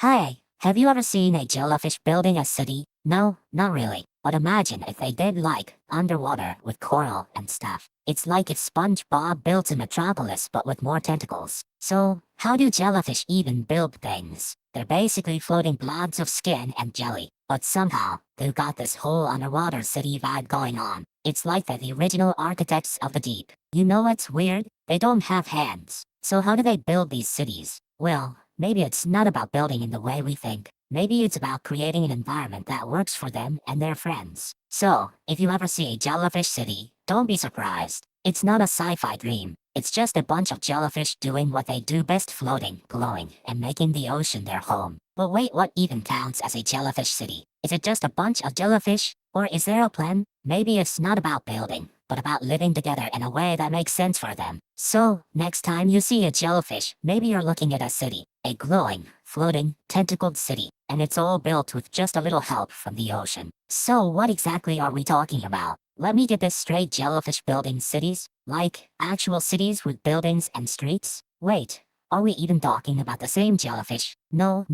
Hey, have you ever seen a jellyfish building a city? No, not really. But imagine if they did like underwater with coral and stuff. It's like if SpongeBob built a metropolis but with more tentacles. So, how do jellyfish even build things? They're basically floating blobs of skin and jelly. But somehow, they've got this whole underwater city vibe going on. It's like they're the original architects of the deep. You know what's weird? They don't have hands. So how do they build these cities? Well, maybe it's not about building in the way we think. Maybe it's about creating an environment that works for them and their friends. So, if you ever see a jellyfish city, don't be surprised. It's not a sci-fi dream. It's just a bunch of jellyfish doing what they do best, floating, glowing, and making the ocean their home. But wait, what even counts as a jellyfish city? Is it just a bunch of jellyfish? Or is there a plan? Maybe it's not about building, but about living together in a way that makes sense for them. So, next time you see a jellyfish, maybe you're looking at a city, a glowing, floating, tentacled city, and it's all built with just a little help from the ocean. So what exactly are we talking about? Let me get this straight: jellyfish building cities? Like, actual cities with buildings and streets? Wait, are we even talking about the same jellyfish? No,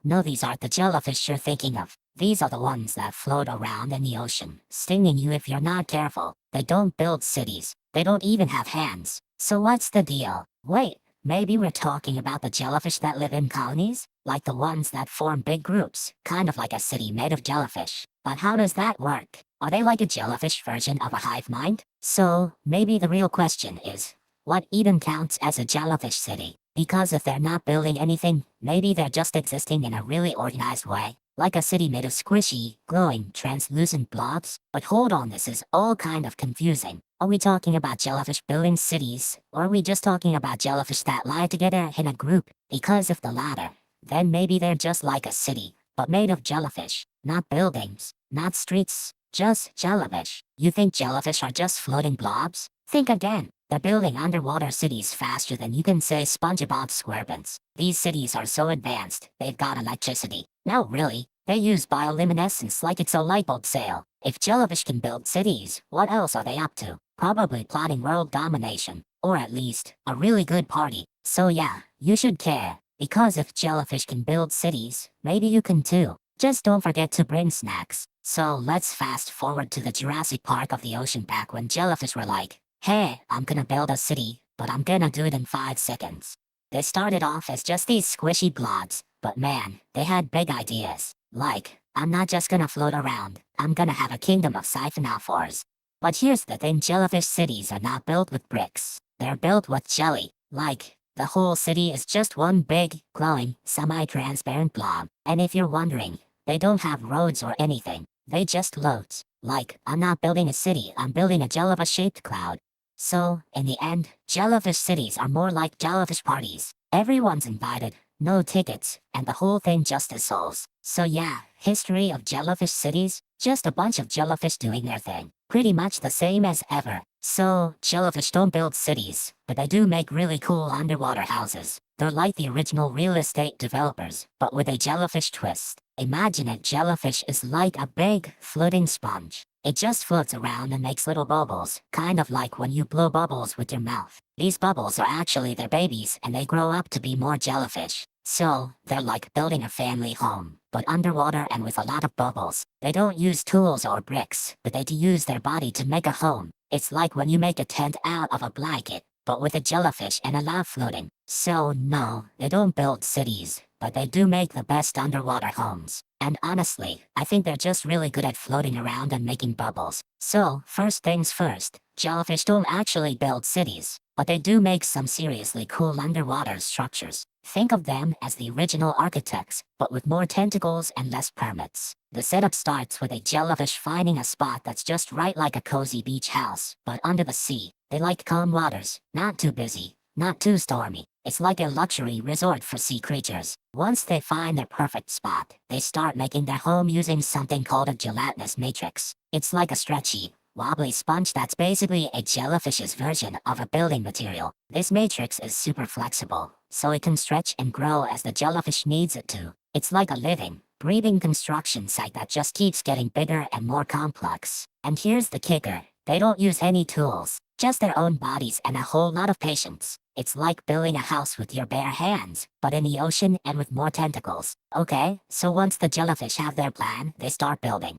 these aren't the jellyfish you're thinking of. These are the ones that float around in the ocean, stinging you if you're not careful. They don't build cities. They don't even have hands. So what's the deal? Wait, maybe we're talking about the jellyfish that live in colonies? Like the ones that form big groups, kind of like a city made of jellyfish. But how does that work? Are they like a jellyfish version of a hive mind? So, maybe the real question is, what even counts as a jellyfish city? Because if they're not building anything, maybe they're just existing in a really organized way. Like a city made of squishy, glowing, translucent blobs. But hold on, this is all kind of confusing. Are we talking about jellyfish building cities, or are we just talking about jellyfish that lie together in a group? Because if the latter, then maybe they're just like a city, but made of jellyfish. Not buildings, not streets, just jellyfish. You think jellyfish are just floating blobs? Think again. They're building underwater cities faster than you can say SpongeBob SquarePants. These cities are so advanced, they've got electricity. No, really. They use bioluminescence like it's a light bulb sale. If jellyfish can build cities, what else are they up to? Probably plotting world domination. Or at least, a really good party. So yeah, you should care. Because if jellyfish can build cities, maybe you can too. Just don't forget to bring snacks. So let's fast forward to the Jurassic Park of the ocean, back when jellyfish were like, hey, I'm gonna build a city, but I'm gonna do it in 5 seconds. They started off as just these squishy blobs, but man, they had big ideas. Like, I'm not just gonna float around, I'm gonna have a kingdom of siphonophores. But here's the thing: jellyfish cities are not built with bricks. They're built with jelly. Like, the whole city is just one big, glowing, semi-transparent blob. And if you're wondering, they don't have roads or anything. They just float. Like, I'm not building a city, I'm building a jellyfish-shaped cloud. So, in the end, jellyfish cities are more like jellyfish parties. Everyone's invited, no tickets, and the whole thing just as souls. So yeah, history of jellyfish cities, just a bunch of jellyfish doing their thing. Pretty much the same as ever. So, jellyfish don't build cities, but they do make really cool underwater houses. They're like the original real estate developers, but with a jellyfish twist. Imagine a jellyfish is like a big, floating sponge. It just floats around and makes little bubbles, kind of like when you blow bubbles with your mouth. These bubbles are actually their babies, and they grow up to be more jellyfish. So, they're like building a family home, but underwater and with a lot of bubbles. They don't use tools or bricks, but they do use their body to make a home. It's like when you make a tent out of a blanket, but with a jellyfish and a lava floating. So no, they don't build cities, but they do make the best underwater homes. And honestly, I think they're just really good at floating around and making bubbles. So, first things first, jellyfish don't actually build cities, but they do make some seriously cool underwater structures. Think of them as the original architects, but with more tentacles and less permits. The setup starts with a jellyfish finding a spot that's just right, like a cozy beach house, but under the sea. They like calm waters, not too busy, not too stormy. It's like a luxury resort for sea creatures. Once they find their perfect spot, they start making their home using something called a gelatinous matrix. It's like a stretchy, wobbly sponge that's basically a jellyfish's version of a building material. This matrix is super flexible, so it can stretch and grow as the jellyfish needs it to. It's like a living, breathing construction site that just keeps getting bigger and more complex. And here's the kicker: they don't use any tools, just their own bodies and a whole lot of patience. It's like building a house with your bare hands, but in the ocean and with more tentacles. Okay, so once the jellyfish have their plan, they start building.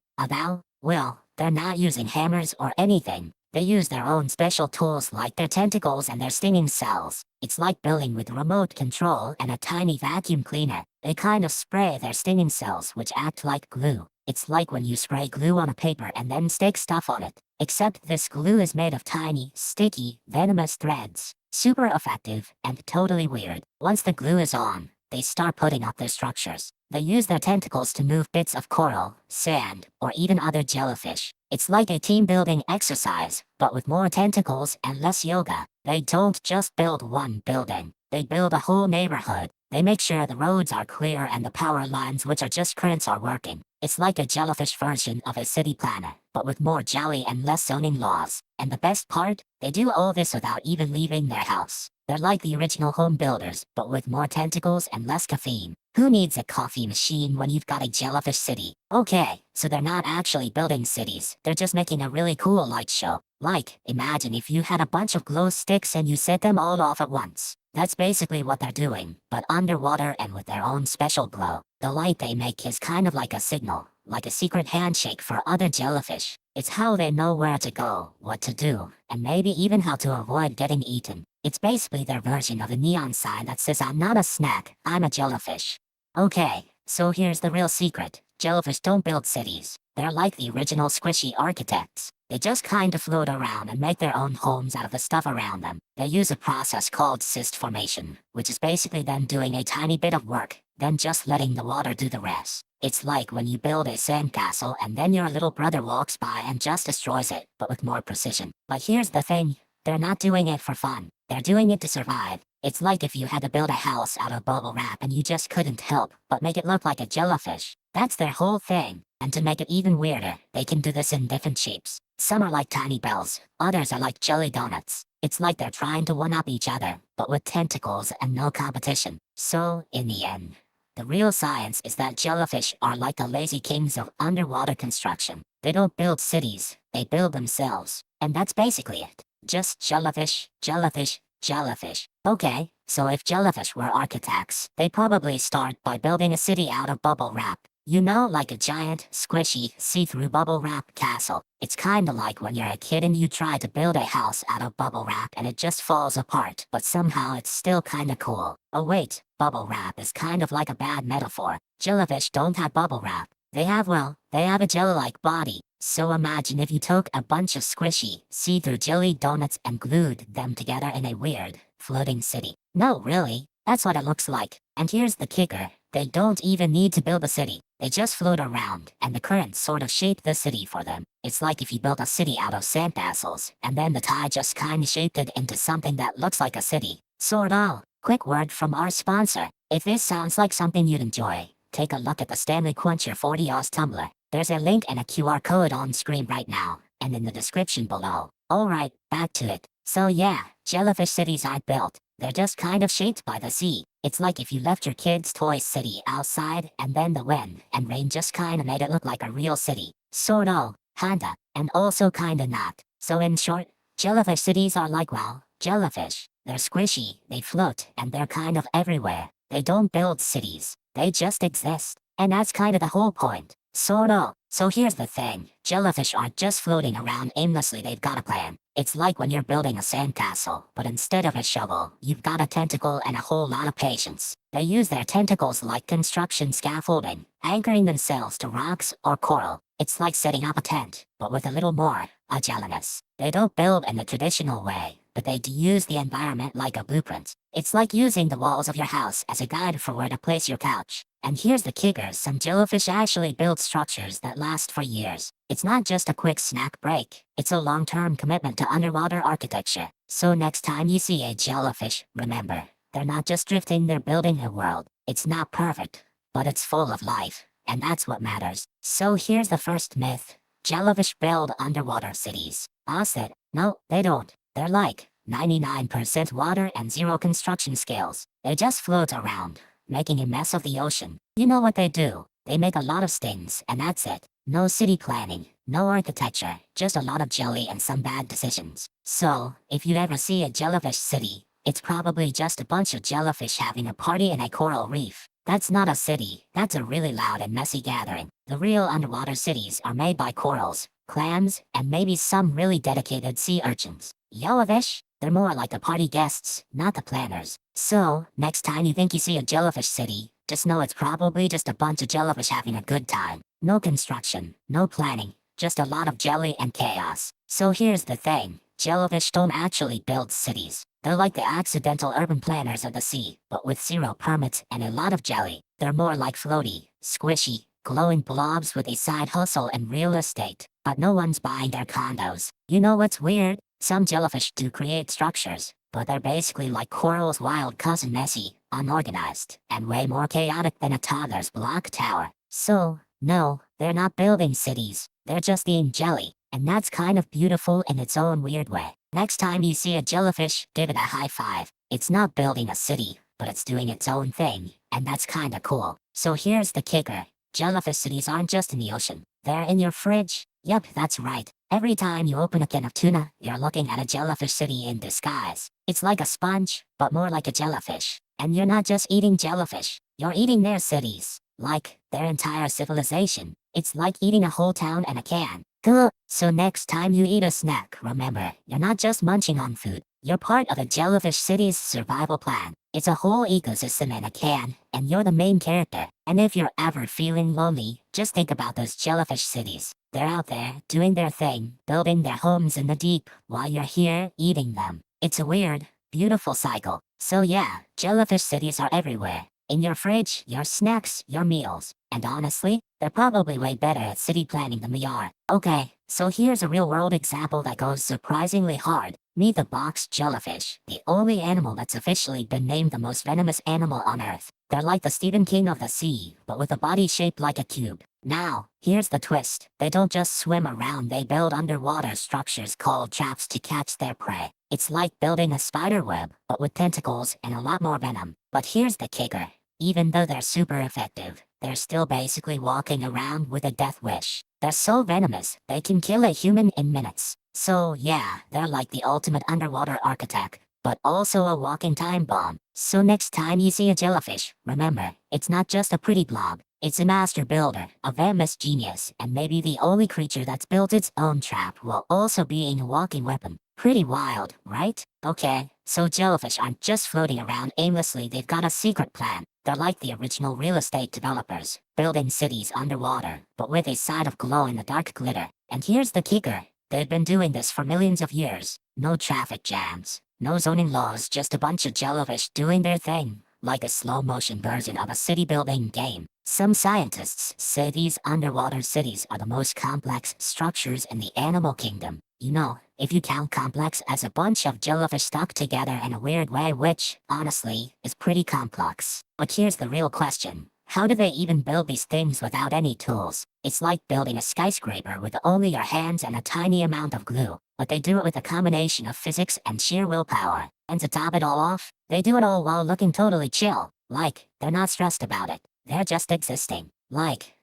Well, they're not using hammers or anything. They use their own special tools like their tentacles and their stinging cells. It's like building with remote control and a tiny vacuum cleaner. They kind of spray their stinging cells which act like glue. It's like when you spray glue on a paper and then stick stuff on it. Except this glue is made of tiny, sticky, venomous threads. Super effective and totally weird. Once the glue is on, they start putting up their structures. They use their tentacles to move bits of coral, sand, or even other jellyfish. It's like a team building exercise, but with more tentacles and less yoga. They don't just build one building. They build a whole neighborhood. They make sure the roads are clear and the power lines, which are just currents, are working. It's like a jellyfish version of a city planner, but with more jelly and less zoning laws. And the best part? They do all this without even leaving their house. They're like the original home builders, but with more tentacles and less caffeine. Who needs a coffee machine when you've got a jellyfish city? Okay, so they're not actually building cities. They're just making a really cool light show. Like, imagine if you had a bunch of glow sticks and you set them all off at once. That's basically what they're doing, but underwater and with their own special glow. The light they make is kind of like a signal, like a secret handshake for other jellyfish. It's how they know where to go, what to do, and maybe even how to avoid getting eaten. It's basically their version of a neon sign that says, "I'm not a snack, I'm a jellyfish." Okay, so here's the real secret. Jellyfish don't build cities. They're like the original squishy architects. They just kind of float around and make their own homes out of the stuff around them. They use a process called cyst formation, which is basically them doing a tiny bit of work, then just letting the water do the rest. It's like when you build a sandcastle and then your little brother walks by and just destroys it, but with more precision. But here's the thing, they're not doing it for fun. They're doing it to survive. It's like if you had to build a house out of bubble wrap and you just couldn't help but make it look like a jellyfish. That's their whole thing. And to make it even weirder, they can do this in different shapes. Some are like tiny bells, others are like jelly donuts. It's like they're trying to one-up each other, but with tentacles and no competition. So, in the end, the real science is that jellyfish are like the lazy kings of underwater construction. They don't build cities, they build themselves. And that's basically it. Just jellyfish, jellyfish, jellyfish. Okay, so if jellyfish were architects, they'd probably start by building a city out of bubble wrap. You know, like a giant, squishy, see-through bubble wrap castle. It's kinda like when you're a kid and you try to build a house out of bubble wrap and it just falls apart, but somehow it's still kinda cool. Oh wait, bubble wrap is kind of like a bad metaphor. Jellyfish don't have bubble wrap. They have a jelly-like body. So imagine if you took a bunch of squishy, see-through jelly donuts and glued them together in a weird, floating city. No, really, that's what it looks like. And here's the kicker. They don't even need to build a city. They just float around, and the currents sort of shape the city for them. It's like if you built a city out of sandcastles, and then the tide just kinda shaped it into something that looks like a city. Sort of. Quick word from our sponsor. If this sounds like something you'd enjoy, take a look at the Stanley Quencher 40 Oz tumbler. There's a link and a QR code on screen right now, and in the description below. Alright, back to it. So yeah, jellyfish cities I built. They're just kind of shaped by the sea. It's like if you left your kid's toy city outside, and then the wind and rain just kinda made it look like a real city. Sort of, kinda, and also kinda not. So in short, jellyfish cities are like, well, jellyfish. They're squishy, they float, and they're kind of everywhere. They don't build cities. They just exist. And that's kinda the whole point. Sort of. So here's the thing. Jellyfish aren't just floating around aimlessly, they've got a plan. It's like when you're building a sandcastle, but instead of a shovel, you've got a tentacle and a whole lot of patience. They use their tentacles like construction scaffolding, anchoring themselves to rocks or coral. It's like setting up a tent, but with a little more jelliness. They don't build in the traditional way, but they do use the environment like a blueprint. It's like using the walls of your house as a guide for where to place your couch. And here's the kicker, some jellyfish actually build structures that last for years. It's not just a quick snack break, it's a long-term commitment to underwater architecture. So next time you see a jellyfish, remember, they're not just drifting, they're building a world. It's not perfect, but it's full of life, and that's what matters. So here's the first myth. Jellyfish build underwater cities. I said, no, they don't. They're like 99% water and zero construction skills. They just float around, making a mess of the ocean. You know what they do? They make a lot of stings, and that's it. No city planning, no architecture, just a lot of jelly and some bad decisions. So, if you ever see a jellyfish city, It's probably just a bunch of jellyfish having a party in a coral reef. That's not a city, that's a really loud and messy gathering. The real underwater cities are made by corals, clams, and maybe some really dedicated sea urchins. Jellyfish? They're more like the party guests, not the planners. So, next time you think you see a jellyfish city, just know it's probably just a bunch of jellyfish having a good time. No construction, no planning, just a lot of jelly and chaos. So here's the thing, jellyfish don't actually build cities. They're like the accidental urban planners of the sea, but with zero permits and a lot of jelly. They're more like floaty, squishy, glowing blobs with a side hustle and real estate. But no one's buying their condos. You know what's weird? Some jellyfish do create structures, but they're basically like coral's wild cousin, messy, unorganized, and way more chaotic than a toddler's block tower. So, no, they're not building cities. They're just eating jelly, and that's kind of beautiful in its own weird way. Next time you see a jellyfish, give it a high five. It's not building a city, but it's doing its own thing, and that's kinda cool. So here's the kicker. Jellyfish cities aren't just in the ocean. They're in your fridge. Yep, that's right. Every time you open a can of tuna, you're looking at a jellyfish city in disguise. It's like a sponge, but more like a jellyfish. And you're not just eating jellyfish, you're eating their cities. Like, their entire civilization. It's like eating a whole town and a can. Cool. So next time you eat a snack, remember, you're not just munching on food. You're part of a jellyfish city's survival plan. It's a whole ecosystem in a can, and you're the main character. And if you're ever feeling lonely, just think about those jellyfish cities. They're out there, doing their thing, building their homes in the deep, while you're here, eating them. It's a weird, beautiful cycle. So yeah, jellyfish cities are everywhere. In your fridge, your snacks, your meals. And honestly, they're probably way better at city planning than we are. Okay, so here's a real-world example that goes surprisingly hard. Meet the box jellyfish, the only animal that's officially been named the most venomous animal on Earth. They're like the Stephen King of the sea, but with a body shaped like a cube. Now, here's the twist. They don't just swim around, they build underwater structures called traps to catch their prey. It's like building a spider web, but with tentacles and a lot more venom. But here's the kicker. Even though they're super effective, they're still basically walking around with a death wish. They're so venomous, they can kill a human in minutes. So yeah, they're like the ultimate underwater architect, but also a walking time bomb. So next time you see a jellyfish, remember, it's not just a pretty blob. It's a master builder, a venomous genius, and maybe the only creature that's built its own trap while also being a walking weapon. Pretty wild, right? Okay, so jellyfish aren't just floating around aimlessly, they've got a secret plan. They're like the original real estate developers, building cities underwater, but with a side of glow-in-the-dark glitter. And here's the kicker. They've been doing this for millions of years. No traffic jams, no zoning laws, just a bunch of jellyfish doing their thing, like a slow-motion version of a city-building game. Some scientists say these underwater cities are the most complex structures in the animal kingdom. You know, if you count complex as a bunch of jellyfish stuck together in a weird way, which, honestly, is pretty complex. But here's the real question. How do they even build these things without any tools? It's like building a skyscraper with only your hands and a tiny amount of glue. But they do it with a combination of physics and sheer willpower. And to top it all off, they do it all while looking totally chill. Like, they're not stressed about it. They're just existing. Like,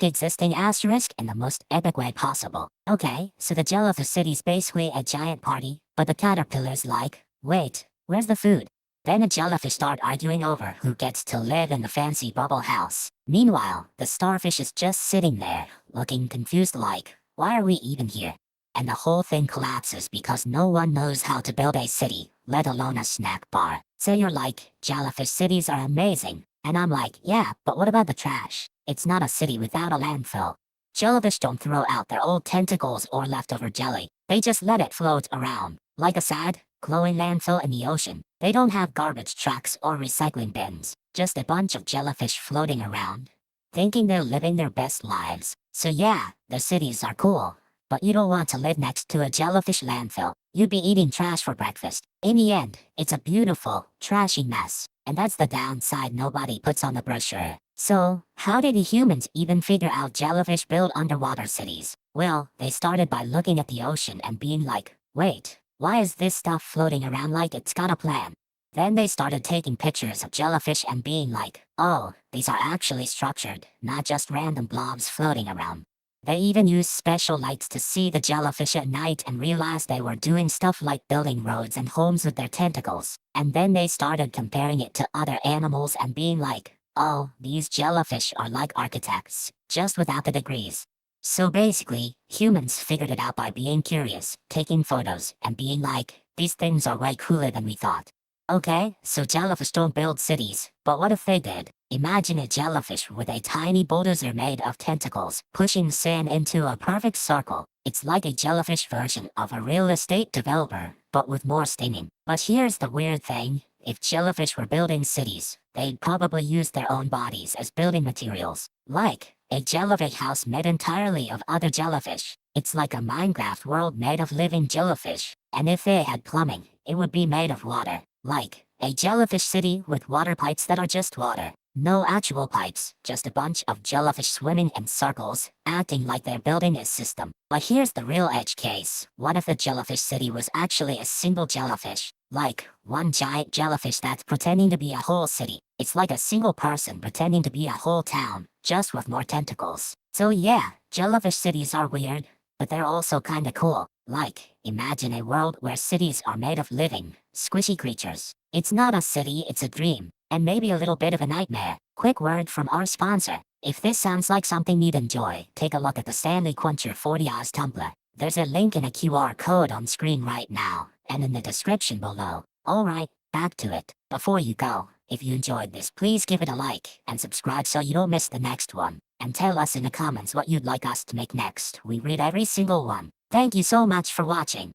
existing in the most epic way possible. Okay, so the jellyfish city's basically a giant party, but the caterpillar's like, wait, where's the food? Then the jellyfish start arguing over who gets to live in the fancy bubble house. Meanwhile, the starfish is just sitting there, looking confused like, why are we even here? And the whole thing collapses because no one knows how to build a city, let alone a snack bar. So you're like, jellyfish cities are amazing. And I'm like, yeah, but what about the trash? It's not a city without a landfill. Jellyfish don't throw out their old tentacles or leftover jelly. They just let it float around, like a sad, glowing landfill in the ocean. They don't have garbage trucks or recycling bins, just a bunch of jellyfish floating around, thinking they're living their best lives. So yeah, their cities are cool, but you don't want to live next to a jellyfish landfill. You'd be eating trash for breakfast. In the end, it's a beautiful, trashy mess. And that's the downside nobody puts on the brochure. So, how did the humans even figure out jellyfish build underwater cities? Well, they started by looking at the ocean and being like, wait, why is this stuff floating around like it's got a plan? Then they started taking pictures of jellyfish and being like, oh, these are actually structured, not just random blobs floating around. They even used special lights to see the jellyfish at night and realized they were doing stuff like building roads and homes with their tentacles. And then they started comparing it to other animals and being like, oh, these jellyfish are like architects, just without the degrees. So basically, humans figured it out by being curious, taking photos, and being like, these things are way cooler than we thought. Okay, so jellyfish don't build cities, but what if they did? Imagine a jellyfish with a tiny bulldozer made of tentacles, pushing sand into a perfect circle. It's like a jellyfish version of a real estate developer, but with more stinging. But here's the weird thing. If jellyfish were building cities, they'd probably use their own bodies as building materials. Like, a jellyfish house made entirely of other jellyfish. It's like a Minecraft world made of living jellyfish. And if they had plumbing, it would be made of water. Like, a jellyfish city with water pipes that are just water. No actual pipes, just a bunch of jellyfish swimming in circles, acting like they're building a system. But here's the real edge case. What if the jellyfish city was actually a single jellyfish? Like, one giant jellyfish that's pretending to be a whole city. It's like a single person pretending to be a whole town, just with more tentacles. So yeah, jellyfish cities are weird, but they're also kinda cool. Like, imagine a world where cities are made of living, squishy creatures. It's not a city, it's a dream, and maybe a little bit of a nightmare. Quick word from our sponsor. If this sounds like something you'd enjoy, take a look at the Stanley Quencher 40 Oz Tumblr. There's a link and a QR code on screen right now, and in the description below. Alright, back to it. Before you go, if you enjoyed this, please give it a like, and subscribe so you don't miss the next one. And tell us in the comments what you'd like us to make next. We read every single one. Thank you so much for watching.